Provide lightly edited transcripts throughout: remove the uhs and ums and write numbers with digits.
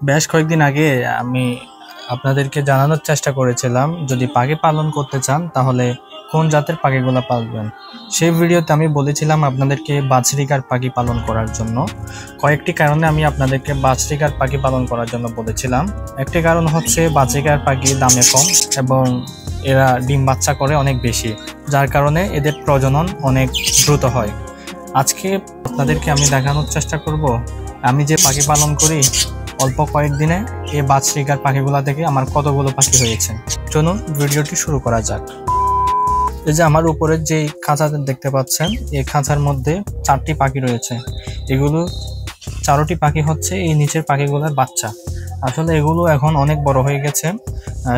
বেশ কয়েকদিন আগে আমি আপনাদেরকে জানানোর চেষ্টা করেছিলাম, যদি পাখি পালন করতে চান তাহলে কোন জাতের পাখিগুলো পালবেন। সেই ভিডিওতে আমি বলেছিলাম আপনাদেরকে বাজরিকার পাখি পালন করার জন্য। কয়েকটি কারণে আমি আপনাদেরকে বাজরিকার পাখি পালন করার জন্য বলেছিলাম। একটি কারণ হচ্ছে বাজরিকার পাখি দামে কম এবং এরা ডিম বাচ্চা করে অনেক বেশি, যার কারণে এদের প্রজনন অনেক দ্রুত হয়। আজকে আপনাদেরকে আমি দেখানোর চেষ্টা করব আমি যে পাখি পালন করি অল্প কয়েকদিনে এই বাজরিকার পাখিগুলা থেকে আমার কতগুলো পাখি হয়েছে। চলুন ভিডিওটি শুরু করা যাক। এই যে আমার উপরের যে খাঁচা দেখতে পাচ্ছেন, এই খাঁচার মধ্যে 4টি পাখি রয়েছে। এগুলো 4টি পাখি হচ্ছে এই নিচের পাখিগুলোর বাচ্চা। আসলে এগুলো এখন অনেক বড় হয়ে গেছে,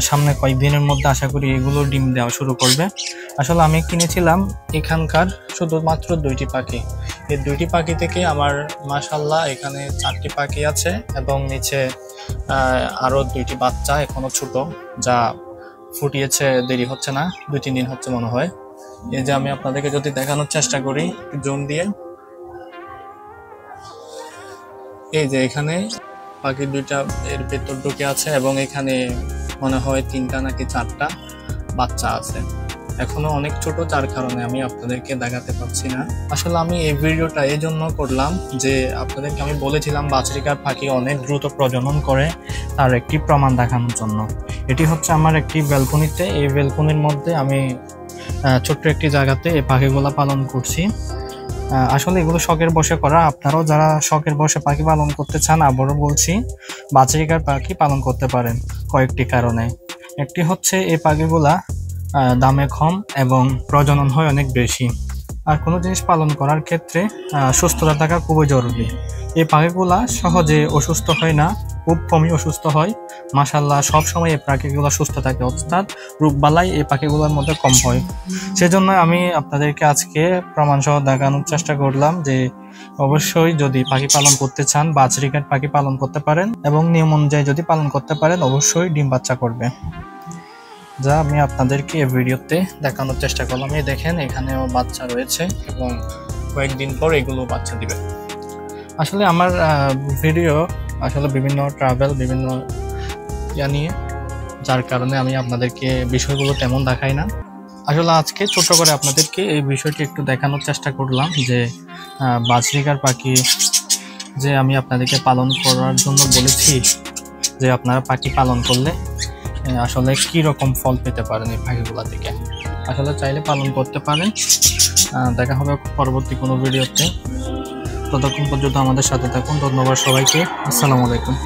সামনে কয়েকদিনের মধ্যে আশা করি এগুলো ডিম দেওয়া শুরু করবে। আসলে আমি কিনেছিলাম এখানকার শুধুমাত্র 2টি পাখি। এই 2টি পাখি থেকে আমার মাশাআল্লাহ এখানে 4টি পাখি আছে এবং নিচে আরো 2টি বাচ্চা এখনো ছোট, যা ফুটিয়েছে দেরি হচ্ছে না, 2-3 দিন হচ্ছে মনে হয়। এই যে আমি আপনাদেরকে যদি দেখানোর চেষ্টা করি জুম দিয়ে, এই যে এখানে পাখি 2টা এর ভেতর ঢুকে আছে এবং এখানে মনে হয় 3টা নাকি 4টা বাচ্চা আছে। এখনো অনেক ছোট, যার কারণে আমি আপনাদেরকে দেখাতে পারছি না। আসলে আমি এই ভিডিওটা এই জন্য করলাম যে আপনাদেরকে আমি বলেছিলাম বাজরিকার পাখি অনেক দ্রুত প্রজনন করে, তার একটি প্রমাণ দেখানোর জন্য। এটি হচ্ছে আমার একটি ব্যালকনিতে। এই ব্যালকনির মধ্যে আমি ছোট্ট একটি জায়গাতে এই পাখিগুলো পালন করছি। আসলে এগুলো শখের বশে করা। আপনারাও যারা শখের বশে পাখি পালন করতে চান, আবারও বলছি বাজরিকার পাখি পালন করতে পারেন কয়েকটি কারণে। একটি হচ্ছে এই পাখিগুলা দামে কম এবং প্রজনন হয় অনেক বেশি। আর কোনো জিনিস পালন করার ক্ষেত্রে সুস্থতা থাকা খুবই জরুরি। এই পাখিগুলা সহজে অসুস্থ হয় না, খুব কমই অসুস্থ হয়। মাশাআল্লাহ সব সময় এই পাখিগুলো সুস্থ থাকে, অর্থাৎ রোগবালাই এই পাখিগুলোর মধ্যে কম হয়। সেজন্য আমি আপনাদেরকে আজকে প্রমাণ সহ দেখানোর চেষ্টা করলাম যে অবশ্যই যদি পাখি পালন করতে চান বাজরিকার পাখি পালন করতে পারেন এবং নিয়ম অনুযায়ী যদি পালন করতে পারেন অবশ্যই ডিম বাচ্চা করবে, যা আমি আপনাদেরকে এই ভিডিওতে দেখানোর চেষ্টা করলাম। এই দেখেন এখানেও বাচ্চা রয়েছে এবং কয়েকদিন পর এগুলো বাচ্চা দিবে। আসলে আমার ভিডিও আসলে বিভিন্ন ট্রাভেল, বিভিন্ন নিয়ে, যার কারণে আমি আপনাদেরকে বিষয়গুলো তেমন দেখাই না। আসলে আজকে ছোট করে আপনাদেরকে এই বিষয়টি একটু দেখানোর চেষ্টা করলাম যে বাজরিকার পাখি যে আমি আপনাদেরকে পালন করার জন্য বলেছি, যে আপনারা পাখি পালন করলে আসলে কি রকম ফল পেতে পারেন এই পাখিগুলা থেকে। আসলে চাইলে পালন করতে পারেন। দেখা হবে পরবর্তী কোনো ভিডিওতে। ততক্ষণ পর্যন্ত আমাদের সাথে থাকুন। ধন্যবাদ সবাইকে। আসসালামু আলাইকুম।